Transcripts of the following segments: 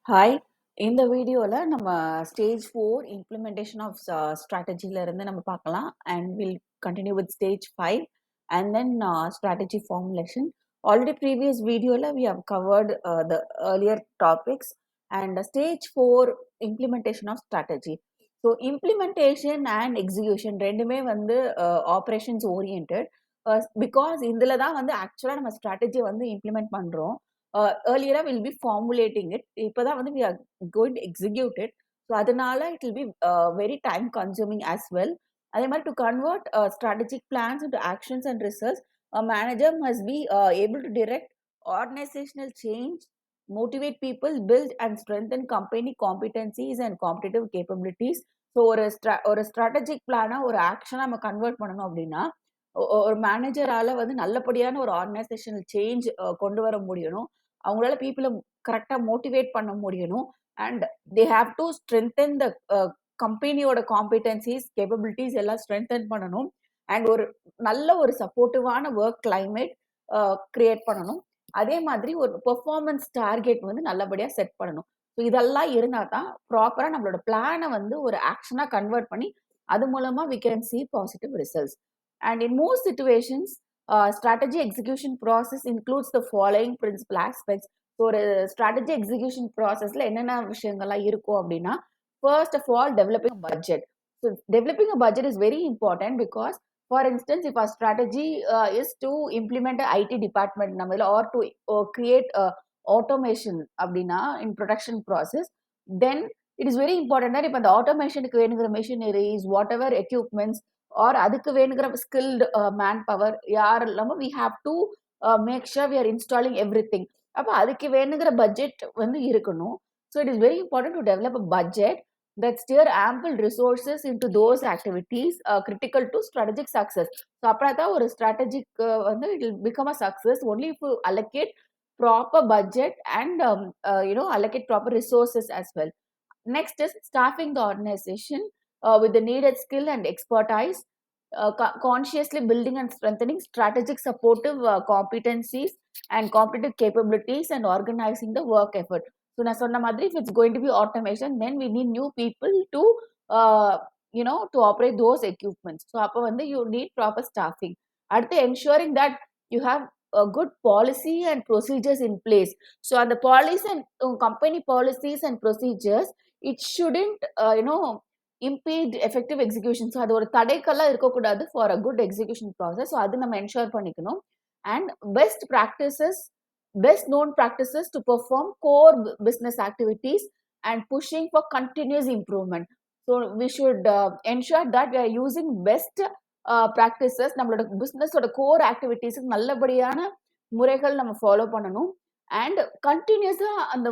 Hi. இந்த வீடியோல நம்ம ஸ்டேஜ் 4 இம்ப்ளிமெண்டேஷன் ஆஃப் ஸ்ட்ராட்டஜில இருந்து நம்ம பார்க்கலாம். And will continue with stage 5 and then strategy formulation. Already previous வீடியோல we have covered the earlier topics and stage 4 implementation of strategy. So implementation and execution ரெண்டுமே வந்து operations oriented. Because இதுல தான் வந்து ஆக்சுவலா நம்ம ஸ்ட்ராட்டஜி வந்து இம்ப்ளிமெண்ட் பண்றோம். earlier we'll be formulating it. இப்பதான் வந்து we are going to execute it. So அதனால it will be very time consuming as well. அதே மாதிரி to convert strategic plans into actions and results, a manager must be able to direct organizational change, motivate people, build and strengthen company competencies and competitive capabilities. So ஒரு strategic பிளானை ஒரு ஆக்ஷனா நம்ம convert பண்ணணும் அப்படின்னா ஒரு மேனேஜரால வந்து நல்லபடியான ஒரு ஆர்கனைசேஷனல் சேஞ்ச் கொண்டு வர முடியணும். அவங்களால பீப்புள கரெக்டா மோட்டிவேட் பண்ண முடியணும். And they have to strengthen த கம்பெனியோட காம்பிடன்சிஸ், கேப்பபிலிட்டிஸ் எல்லாம் ஸ்ட்ரென்தன் பண்ணணும். அண்ட் ஒரு நல்ல ஒரு சப்போர்ட்டிவான ஒர்க் கிளைமேட் கிரியேட் பண்ணணும். அதே மாதிரி ஒரு பெர்ஃபார்மன்ஸ் டார்கெட் வந்து நல்லபடியா செட் பண்ணணும். ஸோ இதெல்லாம் இருந்தா தான் ப்ராப்பரா நம்மளோட பிளானை வந்து ஒரு ஆக்ஷனா கன்வெர்ட் பண்ணி அது மூலமா we can see positive results. And in most situations, strategy execution process includes the following principal aspects. So ஒரு strategy execution processல என்னென்ன விஷயங்கள்லாம் இருக்கும் அப்படின்னா, first of all developing a budget. So developing a budget is very important because for instance if our strategy is to implement a IT department நம்மள or to create a automation அப்படின்னா in production process, then it is very important that இப்போ அந்த automationக்கு வேணுங்கிற machineries, whatever equipments or அதுக்கு வேணுங்கிற skilled manpower யார் இல்லாம we have to make sure we are installing everything. அப்ப அதுக்கு வேணுங்கிற பட்ஜெட் வந்து இருக்கணும். So it is very important to develop a budget that steer ample resources into those activities critical to strategic success. So அப்பதான் ஒரு strategic வந்து it will become a success only if you allocate proper budget and allocate proper resources as well. Next is staffing the organization with the needed skill and expertise, consciously building and strengthening strategic supportive competencies and competitive capabilities and organizing the work effort. So நான் சொன்ன மாதிரி if it's going to be automation, then we need new people to uh, to operate those equipments. So அப்போ வந்து you need proper staffing. அடுத்து ensuring that you have a good policy and procedures in place. So அந்த policy and company policies and procedures, it shouldn't impede effective execution. So அது ஒரு தடைக்கெல்லாம் இருக்கக்கூடாது for a good execution process. So அது நம்ம ensure பண்ணிக்கணும். And best known practices to perform core business activities and pushing for continuous improvement. So we should ensure that we are using best practices. நம்மளோட பிஸ்னஸோட core ஆக்டிவிட்டிஸுக்கு நல்லபடியான முறைகள் நம்ம follow பண்ணணும். And கண்டினியூஸா அந்த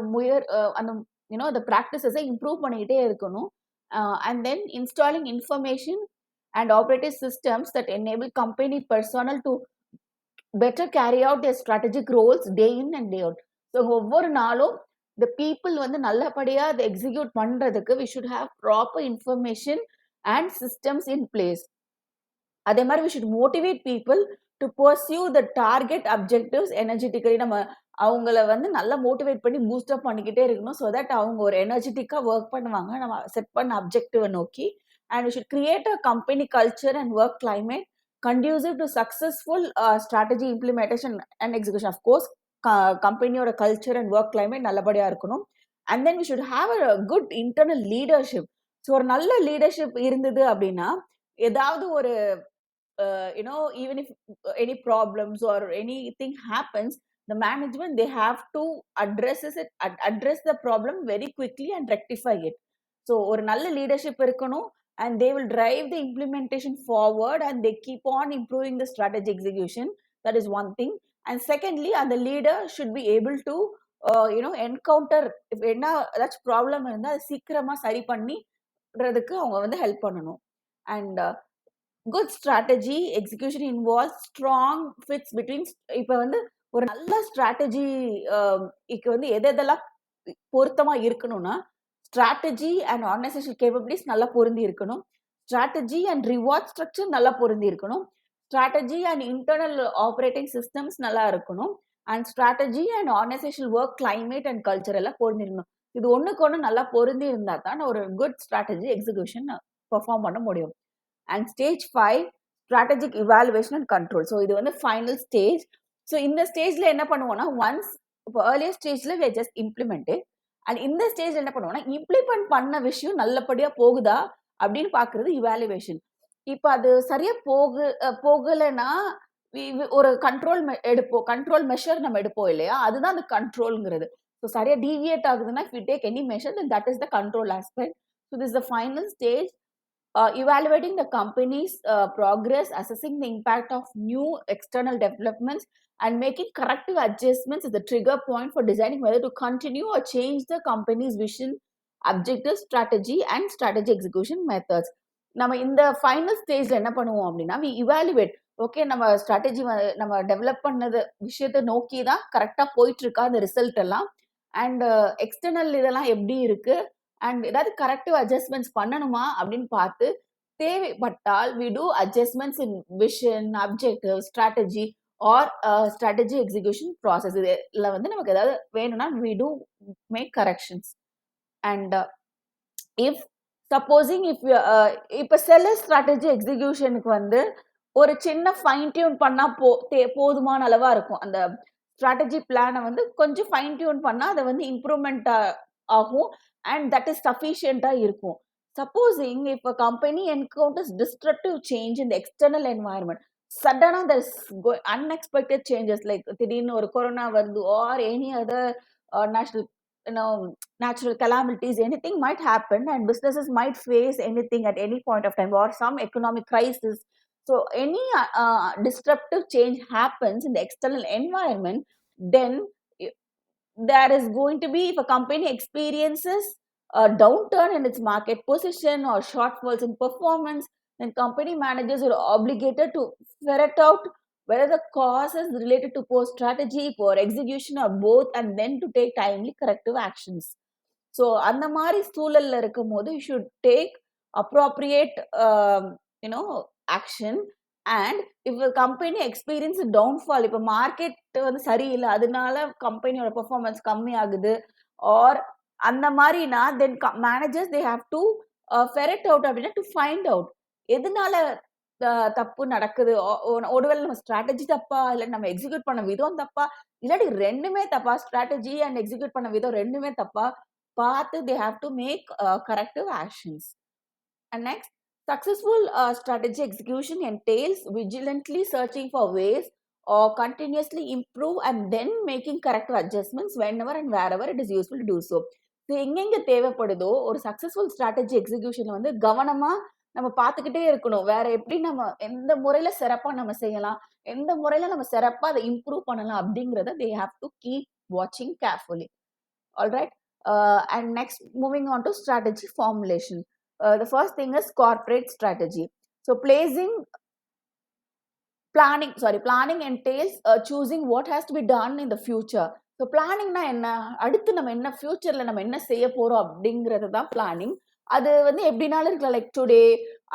அந்த ப்ராக்டிசஸை இம்ப்ரூவ் பண்ணிக்கிட்டே இருக்கணும். And then installing information and operating systems that enable company personnel to better carry out their strategic roles day in and day out. So ஒவ்வொரு நாளும் the people வந்து நல்லபடியா அதை எக்ஸிக்யூட் பண்றதுக்கு we should have proper information and systems in place. அதே மாதிரி we should motivate people to pursue the target objectives energetically. நம்ம அவங்கள வந்து நல்லா மோட்டிவேட் பண்ணி பூஸ்ட் அப் பண்ணிக்கிட்டே இருக்கணும். ஸோ தட் அவங்க ஒரு எனர்ஜெட்டிக்கா ஒர்க் பண்ணுவாங்க நம்ம செட் பண்ண அப்ஜெக்டிவை நோக்கி. And we should create a company culture and work climate conducive to successful strategy implementation and execution. Of course கம்பெனியோட கல்ச்சர் அண்ட் ஒர்க் கிளைமேட் நல்லபடியா இருக்கணும். And then we should have a good internal leadership. So ஒரு நல்ல leadership இருந்தது அப்படின்னா ஏதாவது ஒரு even if any problems or anything happens, the management they have to address the problem very quickly and rectify it. So ஒரு நல்ல leadership இருக்கணும் and they will drive the implementation forward and they keep on improving the strategy execution. That is one thing. And secondly, and the leader should be able to encounter if என்ன ஏதாச்சும் problem இருந்தால் அதை சீக்கிரமா சரி பண்ணின்றதுக்கு அவங்க வந்து help பண்ணணும். And good strategy execution involve strong fits between. இப்போ வந்து ஒரு நல்ல ஸ்ட்ராட்டஜி வந்து எதெல்லாம் பொருத்தமா இருக்கணும்னா ஸ்ட்ராட்டஜி அண்ட் ஆர்கனைசேஷன் கேப்பபிலிட்டிஸ் நல்லா பொருந்தி இருக்கணும். ஸ்ட்ராட்டஜி அண்ட் ரிவார்ட் ஸ்ட்ரக்சர் நல்லா பொருந்தி இருக்கணும். Strategy and internal operating systems நல்லா இருக்கணும். And strategy and organisational work climate and culture எல்லாம் பொருந்திருக்கணும். இது ஒண்ணுக்கு ஒண்ணு நல்லா பொருந்தி இருந்தா தான் ஒரு குட் ஸ்ட்ராட்டஜி எக்ஸிகியூஷன் பெர்ஃபார்ம் பண்ண முடியும். And stage 5 strategic evaluation and control. So இது வந்து ஃபைனல் ஸ்டேஜ். ஸோ இந்த ஸ்டேஜ்ல என்ன பண்ணுவோம்னா, ஒன்ஸ் இப்போ ஏர்லியர் ஸ்டேஜ்ல வி ஜஸ்ட் இம்ப்ளிமெண்டட். அண்ட் இந்த ஸ்டேஜ்ல என்ன பண்ணுவோம்னா, இம்ப்ளிமெண்ட் பண்ண விஷயம் நல்லபடியா போகுதா அப்படின்னு பார்க்கிறது இவாலுவேஷன். இப்ப அது சரியா போகலைன்னா ஒரு கண்ட்ரோல் எடுப்போம். கண்ட்ரோல் மெஷர் நம்ம எடுப்போம் இல்லையா? அதுதான் அந்த கண்ட்ரோல்ங்கிறது. ஸோ சரியா டீவியேட் ஆகுதுன்னா, if you take any measure then that is the control aspect. So this is the final stage. Evaluating the company's progress, assessing the impact of new external developments, and making corrective adjustments is the trigger point for deciding whether to continue or change the company's vision, objectives, strategy, and strategy execution methods. நம்ம இந்த final ஸ்டேஜ்ல என்ன பண்ணுவோம் அப்படின்னா, we evaluate. Okay, நம்ம strategy நம்ம develop பண்ணது விஷயத்தை நோக்கி தான் கரெக்டா போயிட்டு இருக்கா அந்த ரிசல்ட் எல்லாம், அண்ட் எக்ஸ்டர்னல் இதெல்லாம் எப்படி இருக்கு, அண்ட் ஏதாவது கரெக்டிவ் அட்ஜஸ்ட்மெண்ட்ஸ் பண்ணணுமா அப்படின்னு பார்த்து, தேவைப்பட்டால் we do adjustments in vision, objective, strategy or strategy execution process. இதுல வந்து நமக்கு ஏதாவது வேணும்னா we do make corrections. And if supposing if இப்போ செல்லர் ஸ்ட்ராட்டஜி எக்ஸிகியூஷனுக்கு வந்து ஒரு சின்ன ஃபைன் டியூன் பண்ணா போதுமான அளவா இருக்கும். அந்த ஸ்ட்ராட்டஜி பிளானை வந்து கொஞ்சம் ஃபைன் டியூன் பண்ணா அதை வந்து இம்ப்ரூவ்மெண்ட் ஆகும், அண்ட் தட் இஸ் சஃபிஷியண்டா இருக்கும். Supposing if a company encounters disruptive change in the external environment, suddenly there's unexpected changes like திடீர்னு ஒரு கொரோனா வருது or any other national, natural calamities, anything might happen and businesses might face anything at any point of time, or some economic crisis. So any disruptive change happens in the external environment, then there is going to be, if a company experiences a downturn in its market position or shortfalls in performance, then company managers are obligated to ferret out whether the cause is related to poor strategy, poor execution, or both, and then to take timely corrective actions. So அந்த மாதிரி சூழல்ல இருக்கும்போது you should take appropriate you know action. And if company experience downfall, இப்போ market வந்து சரியில்லை அதனால கம்பெனியோட performance கம்மி ஆகுது ஆர் அந்த மாதிரினா, then managers they have to ferret out அப்படின்னா டு ஃபைண்ட் அவுட் எதனால தப்பு நடக்குது. ஒருவேளை நம்ம ஸ்ட்ராட்டஜி தப்பா, இல்லை நம்ம எக்ஸிக்யூட் பண்ண விதம் தப்பா, இல்லாட்டி ரெண்டுமே தப்பா, ஸ்ட்ராட்டஜி அண்ட் எக்ஸிக்யூட் பண்ண விதம் ரெண்டுமே தப்பா பார்த்து they have to make corrective actions. And next, successful strategy execution entails vigilantly searching for ways or continuously improve and then making corrective adjustments whenever and wherever it is useful to do so. So எங்கெங்க தேவைப்படுதோ ஒரு successful strategy execution வந்து கவனமா நம்ம பார்த்துக்கிட்டே இருக்கணும். வேற எப்படி நம்ம எந்த முறையில சிறப்பா நம்ம செய்யலாம், எந்த முறையில நம்ம சிறப்பா அதை இம்ப்ரூவ் பண்ணலாம் அப்படிங்கிறத they have to keep watching carefully. All right. And next, moving on to strategy formulation. The first thing is corporate strategy. So planning entails choosing what has to be done in the future. So planning na enna, அடுத்து நம்ம என்ன ஃபியூச்சர்ல நம்ம என்ன செய்ய போறோம் அப்படிங்கிறது தான் பிளானிங். அது வந்து எப்படினாலும் இருக்கலாம், லைக் டுடே,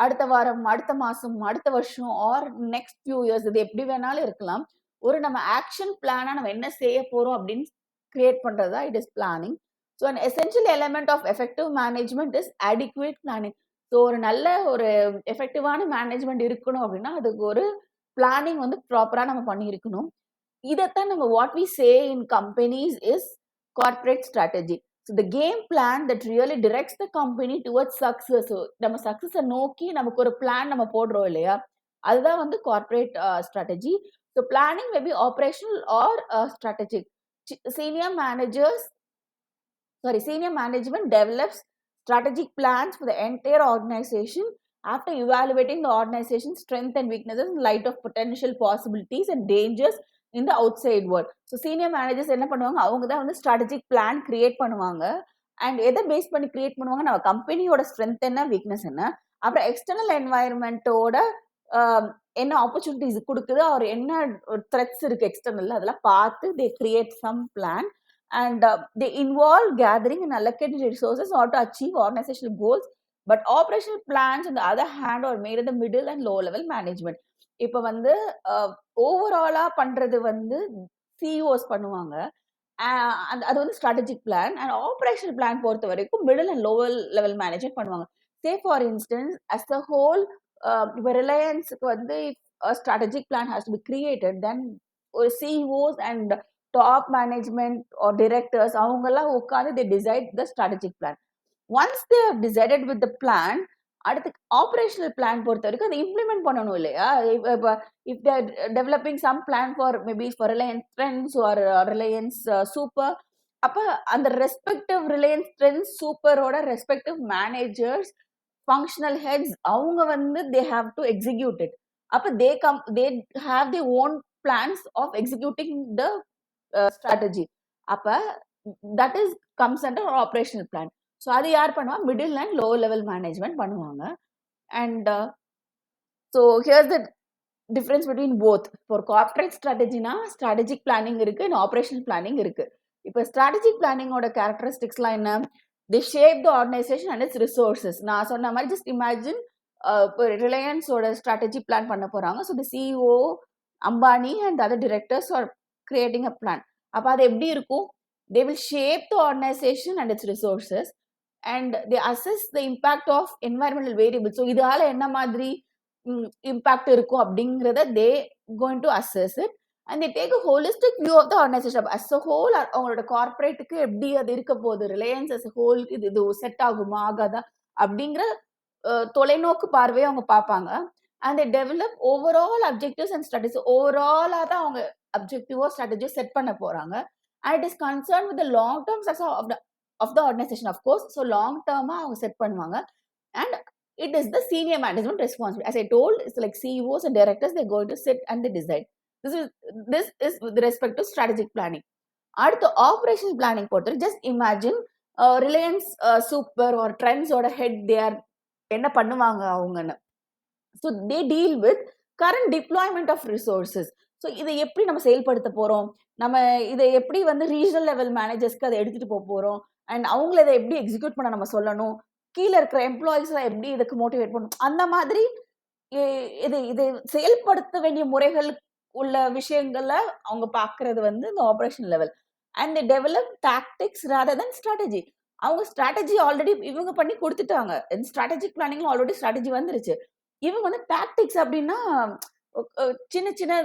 அடுத்த வாரம், அடுத்த மாசம், அடுத்த வருஷம் ஆர் நெக்ஸ்ட் ஃபியூ இயர்ஸ், இது எப்படி வேணாலும் இருக்கலாம். ஒரு நம்ம ஆக்ஷன் பிளானா நம்ம என்ன செய்ய போறோம் அப்படின்னு கிரியேட் பண்றது தான் it is planning. So an essential element of effective management is adequate planning. So ஒரு நல்ல ஒரு எஃபெக்டிவான மேனேஜ்மெண்ட் இருக்கணும் அப்படின்னா அதுக்கு ஒரு பிளானிங் வந்து ப்ராப்பரா நம்ம பண்ணியிருக்கணும். இதைத்தான் நம்ம what we say in companies is corporate strategy. So the game plan that really directs the company towards success. நம்ம சக்ஸஸை நோக்கி நமக்கு ஒரு பிளான் நம்ம போடுறோம் இல்லையா, அதுதான் வந்து corporate strategy. So planning may be operational or strategic. Senior management develops strategic plans for the entire organization after evaluating the organization's strengths and weaknesses in light of potential possibilities and dangers in the outside world. So senior managers என்ன பண்ணுவாங்க, அவங்க தான் வந்து strategic plan create பண்ணுவாங்க. And எதை base பண்ணி create பண்ணுவாங்க, நம்ம கம்பெனியோட ஸ்ட்ரென்த் என்ன, வீக்னஸ் என்ன, அப்புறம் எக்ஸ்டர்னல் என்வாயர்மெண்ட்டோட என்ன ஆப்பர்ச்சுனிட்டிஸ் கொடுக்குது, அவர் என்ன த்ரெட்ஸ் இருக்கு எக்ஸ்டர்னல், அதெல்லாம் பார்த்து they create some plan. And they involve gathering and allocating resources in order to achieve organizational goals. But operational plans, on the other hand, are made at the middle and low level management. இப்போ வந்து ஓவராலா பண்றது வந்து CEOs பண்ணுவாங்க. அது வந்து strategic plan. And operational plan பொறுத்த வரைக்கும் middle and lower level management பண்ணுவாங்க. Say for instance as a whole இப்போ ரிலையன்ஸுக்கு வந்து strategic plan has to be created then CEOs and top management or directors அவங்கெல்லாம் உட்காந்து they decide the strategic plan. Once they have decided with the plan, அடுத்து operational plan பொறுத்த வரைக்கும் அதை implement பண்ணணும் இல்லையா? இப்போ if they're developing some plan for maybe for Reliance Trends or Reliance Super, அப்ப அந்த ரெஸ்பெக்டிவ் ரிலையன்ஸ் ட்ரெண்ட்ஸ் சூப்பரோட ரெஸ்பெக்டிவ் மேனேஜர்ஸ் ஃபங்க்ஷனல் ஹெட்ஸ் அவங்க வந்து they have to execute it. அப்ப they have the own plans of executing the strategy. அப்ப that is comes under operational plan. So அது யார் பண்ணுவா? Middle and low level management பண்ணுவாங்க. And so here's the difference between both. For corporate ஸ்ட்ராட்டஜினா strategic planning இருக்கு and operational planning இருக்கு. இப்போ strategic பிளானிங்கோட கேரக்டரிஸ்டிக்ஸ்லாம் என்ன? The shape the organisation and its resources. நான் சொன்ன மாதிரி ஜஸ்ட் இமேஜின் இப்போ ரிலையன்ஸோட ஸ்ட்ராட்டஜி பிளான் பண்ண போறாங்க. So the CEO Ambani and other directors are creating a plan. அப்போ அது எப்படி இருக்கும்? They will shape the organisation and its resources and they assess the impact of environmental variable. So இதால என்ன மாதிரி இம்பாக்ட் இருக்கும் அப்படிங்கிறத they going to assess it and they take a holistic view of the organisation as a whole. அவங்களோட கார்பரேட்டுக்கு எப்படி அது இருக்க போகுது, ரிலையன்ஸ் அஸ் அ ஹோலுக்கு இது செட் ஆகுமா ஆகாதா அப்படிங்கிற தொலைநோக்கு பார்வையை அவங்க பார்ப்பாங்க. And they develop overall objectives and strategy. ஓவராலாக தான் அவங்க அப்ஜெக்டிவோ ஸ்ட்ராட்டஜியோ செட் பண்ண போறாங்க. And it is concern with long term success of the organisation of course. So long டேர்மா அவங்க செட் பண்ணுவாங்க. And it is the senior management responsibility. As I told, it's like CEOs and directors, they're going to sit and they decide. This is with respect to strategic planning. அடுத்து operational planning பொறுத்தவரை just imagine Reliance super ஒரு ட்ரெண்ட்ஸோட head there என்ன பண்ணுவாங்க அவங்கன்னு. So they deal with current deployment of resources. So இதை எப்படி நம்ம செயல்படுத்த போகிறோம், நம்ம இதை எப்படி வந்து ரீஜனல் லெவல் மேனேஜர்ஸ்க்கு அதை எடுத்துகிட்டு போக போகிறோம், அண்ட் அவங்கள இதை எப்படி எக்ஸிக்யூட் பண்ண நம்ம சொல்லணும், கீழே இருக்கிற எம்ப்ளாயிஸ்லாம் எப்படி இதுக்கு மோட்டிவேட் பண்ணணும், அந்த மாதிரி இது இதை செயல்படுத்த வேண்டிய முறைகள் உள்ள விஷயங்களை அவங்க பார்க்கறது வந்து இந்த operation level. And they develop tactics rather then strategy. அவங்க ஸ்ட்ராட்டஜி ஆல்ரெடி இவங்க பண்ணி கொடுத்துட்டாங்க. ஸ்ட்ராட்டஜிக் பிளானிங்ல ஆல்ரெடி ஸ்ட்ராட்டஜி வந்துருச்சு. இவங்க வந்து டாக்டிக்ஸ் அப்படின்னா சின்ன சின்ன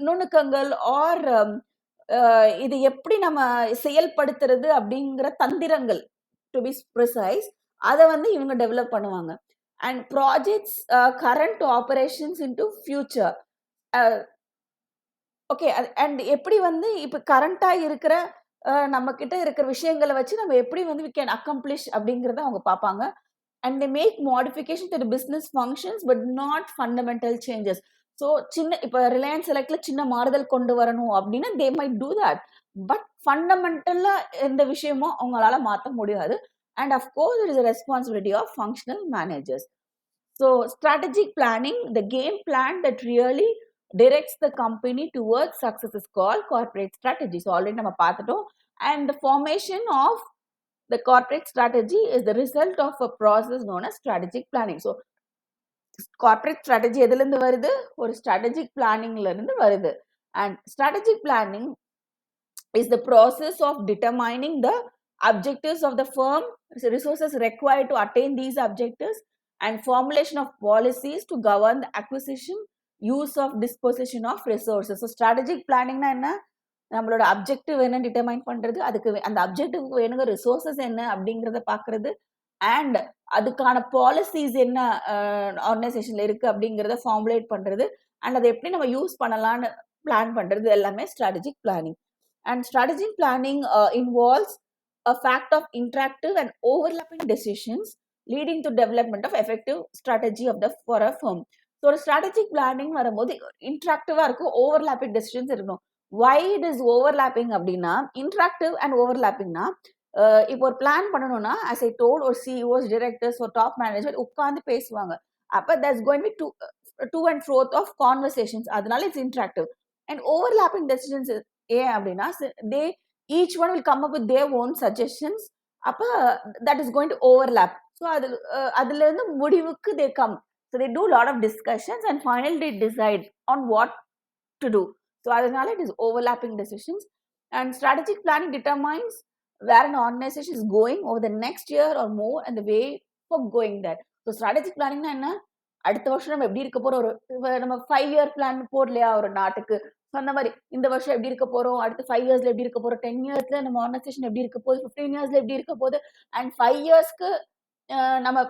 நுணுக்கங்கள் ஆர் இது எப்படி நம்ம செயல்படுத்துறது அப்படிங்கிற தந்திரங்கள் டு பி ப்ரிசைஸ் அதை வந்து இவங்க டெவலப் பண்ணுவாங்க. And projects current operations into future. Okay. And எப்படி வந்து இப்போ கரண்டாக இருக்கிற நம்ம கிட்ட இருக்கிற விஷயங்களை வச்சு நம்ம எப்படி வந்து வி கேன் அக்கம்ப்ளிஷ் அப்படிங்கிறத அவங்க பார்ப்பாங்க. And they make modification to the business functions but not fundamental changes. So சின்ன இப்போ ரிலையன்ஸ் செலக்ட்ல சின்ன மாறுதல் கொண்டு வரணும் அப்படின்னா they might do that. But ஃபண்டமெண்டலாக எந்த விஷயமும் அவங்களால மாற்ற முடியாது. And of course it is a responsibility of functional managers. So strategic planning, the game plan that really directs the company towards success is called corporate strategy. So already நம்ம பார்த்துட்டோம். And the formation of the corporate strategy is the result of a process known as strategic planning. So corporate strategy எதுல இருந்து வருது? ஒரு strategic planningல இருந்து வருது. And strategic planning is the process of determining the objectives of the firm, resources required to attain these objectives, and formulation of policies to govern the acquisition, use of disposition of resources. So strategic planning na enna, நம்மளோட objective என்ன determine பண்றது, அதுக்கு அந்த அப்ஜெக்டிவ்க்கு வேணுங்க resources என்ன அப்படிங்கிறத பார்க்கறது, and அதுக்கான பாலிசிஸ் என்ன ஆர்கனைசேஷன்ல இருக்கு அப்படிங்கிறத ஃபார்முலேட் பண்றது, அண்ட் அதை எப்படி நம்ம யூஸ் பண்ணலாம்னு பிளான் பண்றது எல்லாமே strategic planning. And strategic planning involves a fact of interactive and overlapping decisions leading to development of effective strategy of the for a firm. So strategic planning வரும்போது இன்ட்ராக்டிவா இருக்கும், overlapping decisions இருக்கணும். why it is overlapping அப்படின்னா interactive and ஓவர்லாப்பிங்னா இப்போ ஒரு plan பண்ணணும்னா as I told ஒரு CEOs directors ஒரு top manager உட்கார்ந்து பேசுவாங்க. அப்ப there's going to be to and fro of conversations. அதனால it's interactive. And overlapping decisions ஏன் அப்படின்னா they each one will come up with their own suggestions. அப்ப that is going to overlap. So அதுல இருந்து முடிவுக்கு they come. So they do a lot of discussions and finally they decide on what to do. So அதனால it is overlapping decisions. And strategic planning determines where an organization is going over the next year or more and the way for going there. So strategic planning என்ன அடுத்த வருஷம் நம்ம எப்படி இருக்க போறோம், ஒரு நம்ம 5 year பிளான் போடலையா ஒரு நாட்டுக்கு, அந்த மாதிரி இந்த வருஷம் எப்படி இருக்க போறோம், அடுத்த 5 yearsல எப்படி இருக்க போறோம், 10 yearsல நம்ம ஆர்கனைசேஷன் எப்படி இருக்க போகுது, 15 yearsல எப்படி இருக்க போகுது, அண்ட் 5 yearsக்கு நம்ம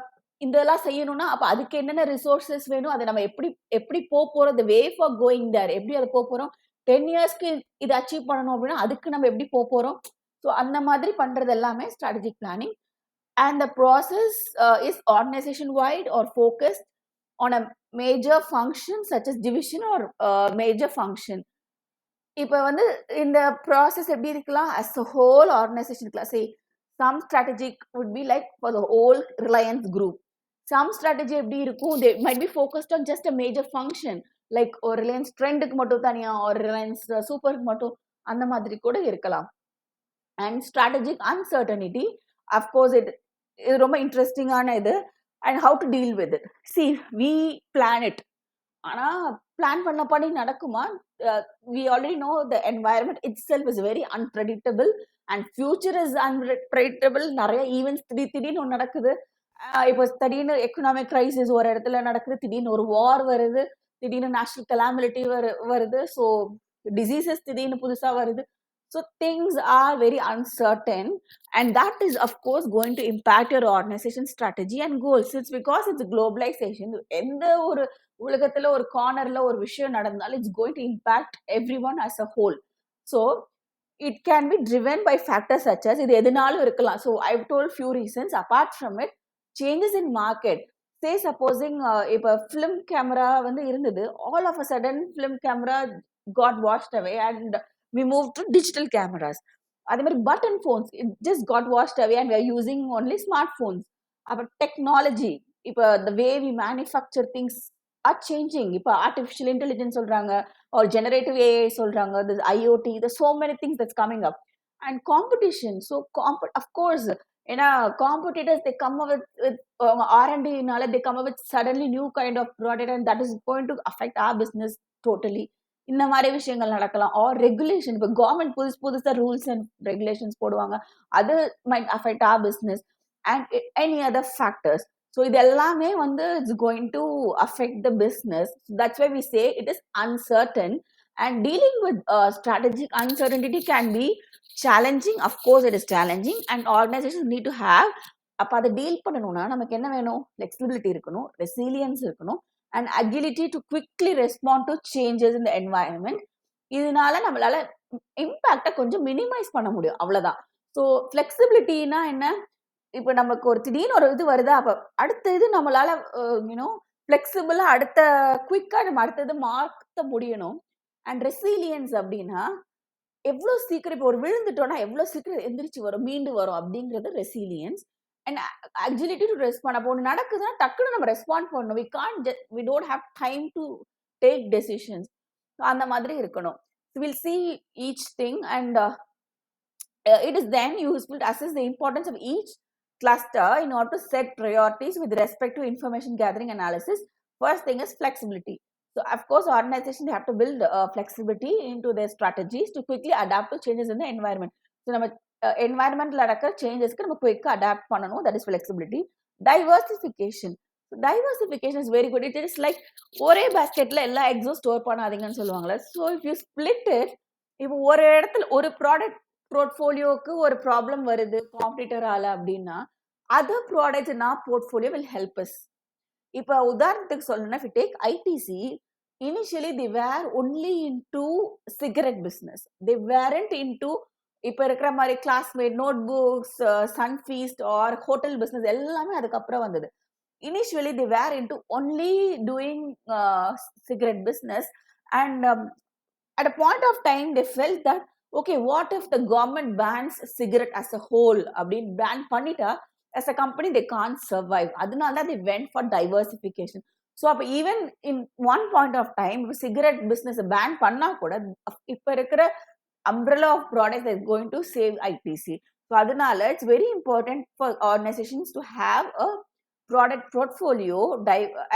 இதெல்லாம் செய்யணும்னா அப்ப அதுக்கு என்னென்ன ரிசோர்சஸ் வேணும், அதை நம்ம எப்படி எப்படி போறோம், the way for going there எப்படி அதை போறோம், 10 yearsக்கு இது அச்சீவ் பண்ணணும் அப்படின்னா அதுக்கு நம்ம எப்படி போறோம். ஸோ அந்த மாதிரி பண்றது எல்லாமே strategic planning. And the process is organisation wide or focused on a major function such as division or major function. இப்போ வந்து இந்த ப்ராசஸ் எப்படி இருக்கலாம், அஸ் அ ஹோல் ஆர்கனைசேஷன் இருக்கலாம். சரி, some strategic would be like for the whole Reliance group. Some strategy எப்படி இருக்கும், they might be focused on just a major function, like ஒரு ரிலையன்ஸ் ட்ரெண்டுக்கு மட்டும் தனியா ஒரு ரிலையன்ஸ் சூப்பருக்கு மட்டும் அந்த மாதிரி கூட இருக்கலாம். அண்ட் ஸ்ட்ராட்டஜிக் அன்சர்டனிட்டி, அஃப்கோர்ஸ் இது ரொம்ப இன்ட்ரெஸ்டிங்கான இது. And how to deal with it. See, we plan it, ஆனா பிளான் பண்ண பண்ணி நடக்குமா? We already know the environment itself is very unpredictable and future is unpredictable. நிறைய ஈவெண்ட்ஸ் திடீர்னு ஒன்று நடக்குது. இப்போ திடீர்னு எக்கனாமிக் கிரைசிஸ் ஒரு இடத்துல நடக்குது, திடீர்னு ஒரு வார் வருது, திடீர்னு நேஷனல் கலாமிலிட்டி வருது, ஸோ டிசீசஸ் திடீர்னு புதுசா வருது. So things are very uncertain, and that is of course going to impact your organization strategy and goals. It's because it's globalization. எந்த ஒரு உலகத்துல ஒரு கார்னர்ல ஒரு விஷயம் நடந்தாலும் it's going to impact everyone as a whole. So it can be driven by factors such as இது எதுனாலும் இருக்கலாம். So I've told few reasons. Apart from it, changes in market. Say supposing இப்போ film camera வந்து இருந்தது, all of a sudden film camera got washed away and we moved to digital cameras. அதே மாதிரி button phones, it just got washed away and we are using only smartphones. Our technology, இப்போ the way we manufacture things are changing. இப்போ artificial intelligence சொல்றாங்க, or generative AI சொல்றாங்க, there's IoT, there's so many things that's coming up. And competition, so of course, ஏன்னா competitors, they come up with R&D னால they come up with suddenly new kind of product and that is going to affect our business totally. இந்த மாதிரி விஷயங்கள் நடக்கலாம். Or regulation, இப்போ government புதுசா rules and regulations போடுவாங்க, அது might affect our business and any other factors. So இது எல்லாமே வந்து it's going to affect the business. That's why we say it is uncertain. And dealing with strategic uncertainty can be challenging. Of course it is challenging and organisation need to have. அப்போ அதை deal பண்ணணும்னா நமக்கு என்ன வேணும்? Flexibility இருக்கணும், resilience இருக்கணும், and agility to quickly respond to changes in the environment. இதனால நம்மளால இம்பாக்டை கொஞ்சம் மினிமைஸ் பண்ண முடியும், அவ்வளவுதான். ஸோ ஃப்ளெக்சிபிலிட்டினா என்ன? இப்போ நமக்கு ஒரு திடீர்னு ஒரு இது வருதா, அப்போ அடுத்த இது நம்மளால யூனோ ஃப்ளெக்சிபிளா அடுத்த குவிக்கா நம்ம அடுத்தது மாற்ற முடியணும். அண்ட் ரெசிலியன்ஸ் அப்படின்னா எவ்வளோ சீக்கிரம், இப்போ ஒரு விழுந்துட்டோம்னா எவ்வளோ சீக்கிரம் எந்திரிச்சு வரும், மீண்டு வரும் அப்படிங்கிறது resilience. And agility to respond. அப்போ ஒன்று நடக்குதுன்னா டக்குன்னு நம்ம ரெஸ்பாண்ட் பண்ணணும். we don't have time to take decisions. அந்த மாதிரி இருக்கணும். we'll see each thing and it is then useful to assess the importance of each cluster in order to set priorities with respect to information gathering analysis. First thing is flexibility. So of course organizations have to build flexibility into their strategies to quickly adapt to changes in the environment. So நம்ம என்வாயர்மெண்ட்ல நடக்கிற சேஞ்சஸ்க்கு நம்ம குயிக்காக adapt பண்ணணும். That is flexibility. Diversification. Diversification is very good. It is like ஒரே பேஸ்கெட்ல எல்லா எக்ஸும் store பண்ணாதீங்கன்னு சொல்லுவாங்களே. So if you split it, இப்போ ஒரு இடத்துல ஒரு ப்ராடக்ட் போர்ட்ஃபோலியோக்கு ஒரு ப்ராப்ளம் வருது காம்படிட்டரால அப்படின்னா, other products in our portfolio will help us. இப்போ உதாரணத்துக்கு சொல்லணும்னா, if you take ITC, initially they were only into cigarette business. They weren't into இப்போ இருக்கிற மாதிரி Classmate, note books, Sunfeast or hotel business எல்லாமே அதுக்கப்புறம் வந்தது. Initially they were into only doing cigarette business and at a point of time they felt that okay, what if the government bans cigarette as a whole? அப்படின்னு ban பண்ணிட்டா as a company they can't survive. அதனால தான் they went for diversification. So அப்போ even in one point of time cigarette business ban பண்ணா கூட இப்போ இருக்கிற umbrella of products that is going to save ITC. So adanaala it's very important for organizations to have a product portfolio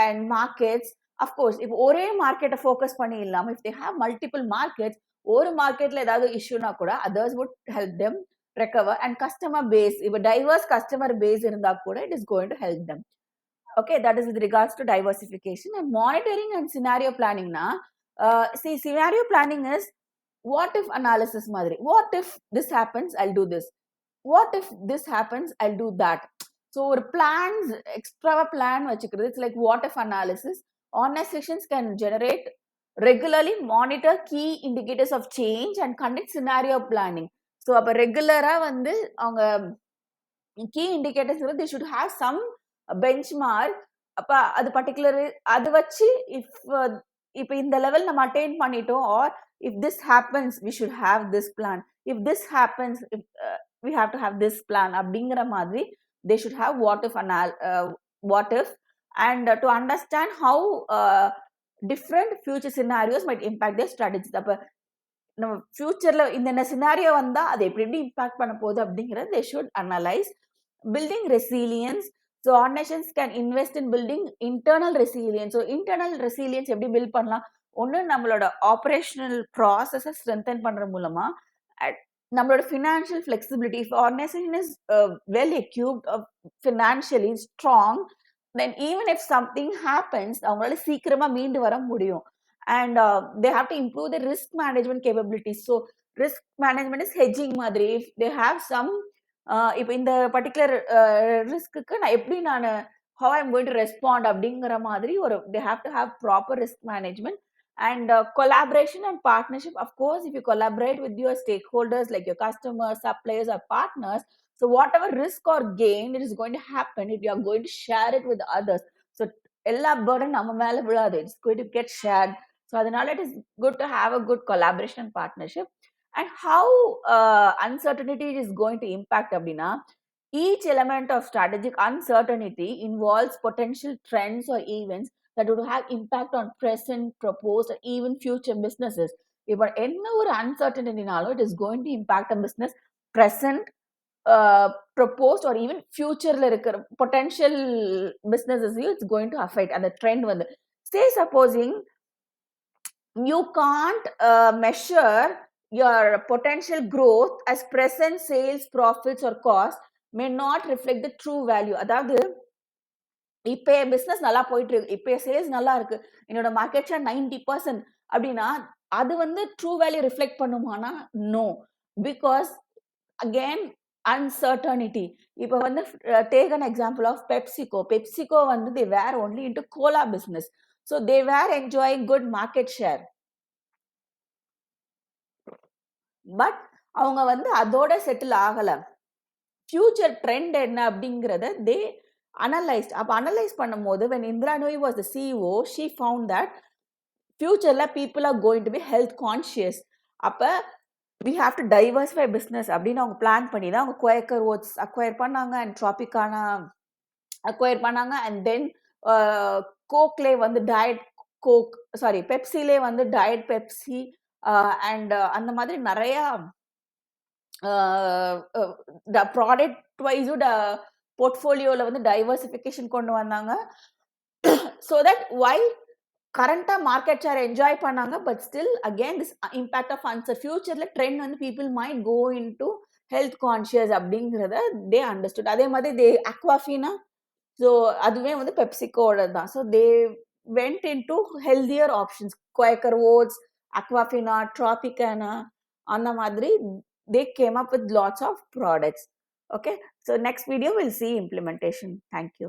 and markets. Of course, if ஒரே மார்க்கெட்டை focus பண்ணி இல்லாம if they have multiple markets, ஒரு மார்க்கெட்ல ஏதாவது இஷ்யூனா கூட others would help them recover. And customer base, if a diverse customer base இருந்தா கூட it is going to help them. Okay, that is with regards to diversification. And monitoring and scenario planning na, see, scenario planning is what if analysis madri. What if this happens, I'll do this. What if this happens, I'll do that. So ஒரு plans, extra plan வச்சுக்கிறது, it's like what if analysis. Organizations can generate regularly, monitor key indicators of change and conduct scenario planning. So அப்ப ரெகுலரா வந்து அவங்க key indicators, they should have some benchmark. அப்ப அது particular அது வச்சு இப்ப இந்த லெவல் நம்ம அட்டைன் பண்ணிட்டோம், or if this happens we should have this plan, if this happens if, we have to have this plan அப்படிங்கிற மாதிரி they should have what if and to understand how different future scenarios might impact their strategies. அப்ப நம்ம ஃபியூச்சர்ல இந்த scenario வந்தா அது எப்படி எப்படி இம்பாக்ட் பண்ண போகுது அப்படிங்கறத they should analyze. Building resilience, so organizations can invest in building internal resilience. So internal resilience எப்படி build பண்ணலாம், ஒன்னு நம்மளோட ஆபரேஷனல் ப்ராசஸை ஸ்ட்ரென்தன் பண்ற மூலமா, நம்மளோட financial flexibility. if organization is well equipped, financially strong, then even if something happens அவங்களால சீக்கிரமா மீண்டு வர முடியும். And they have to improve the risk management capabilities. So risk management is hedging மாதிரி. If they have some இப்போ இந்த particular risk நான் எப்படி நான் how I'm going to respond அப்படிங்கிற மாதிரி ஒரு they have to have proper risk management. And collaboration and partnership, of course, if you collaborate with your stakeholders like your customers, suppliers or partners, so whatever risk or gain it is going to happen if you are going to share it with others. So எல்லா burden நம்ம மேல விழாது, it's going to get shared. So அதனால it is good to have a good collaboration and partnership. And how uncertainty is going to impact அப்படின்னா, each element of strategic uncertainty involves potential trends or events that would have impact on present, proposed, or even future businesses. இப்போ என்ன ஒரு uncertaintyனாலும் it is going to impact a business present, proposed, or even futureல இருக்கிற potential businesses it's going to affect. அந்த trend வந்து, say supposing you can't measure your potential growth as present sales, profits or cost may not reflect the true value. அதாவது இப்ப என் business நல்லா போயிட்டு இருக்கு, இப்ப sales நல்லா இருக்கு, என்னோட மார்க்கெட் ஷேர் 90% அப்படின்னா அது வந்து ட்ரூ வேல்யூ ரிஃப்ளெக்ட் பண்ணுமானா நோ. Because again uncertainty. இப்ப வந்து take an example of PepsiCo. PepsiCo வந்து they were only into cola business. So they were enjoying good market share. But அவங்க வந்து அதோட செட்டில் ஆகல. ஃபியூச்சர் ட்ரெண்ட் என்ன அப்படிங்கிறத தே அனலைஸ்ட். அப்போ அனலைஸ் பண்ணும்போது when Indra Nooyi was the CEO, she found that ஃபியூச்சர்ல people are going to be health conscious. அப்போ we have to diversify business அப்படின்னு அவங்க பிளான் பண்ணி தான் அவங்க குவேக்கர் ஓட்ஸ் அக்வயர் பண்ணாங்க, அண்ட் ட்ராபிகானா அக்வயர் பண்ணாங்க. அண்ட் தென் கோக்லே வந்து டயட் கோக், சாரி பெப்சிலே வந்து டயட் பெப்சி, அண்ட் அந்த மாதிரி நிறைய ப்ராடக்ட் வைஸு போர்ட்ஃபோலியோவில் வந்து டைவர்சிஃபிகேஷன் கொண்டு வந்தாங்க. ஸோ தட் வைல் கரண்டாக மார்க்கெட் ஷேர் என்ஜாய் பண்ணாங்க, but still again this impact of answer ஃபியூச்சரில் ட்ரெண்ட் வந்து people might go in to health conscious அப்படிங்கிறத தே அண்டர்ஸ்டுட். அதே மாதிரி தே அக்வாஃபினா, ஸோ அதுவே வந்து பெப்சிகோட தான். So they went in to healthier options, Quaker Oats, Aquafina, Tropicana, அந்த மாதிரி they came up with lots of products. Okay, so next video we'll see implementation. Thank you.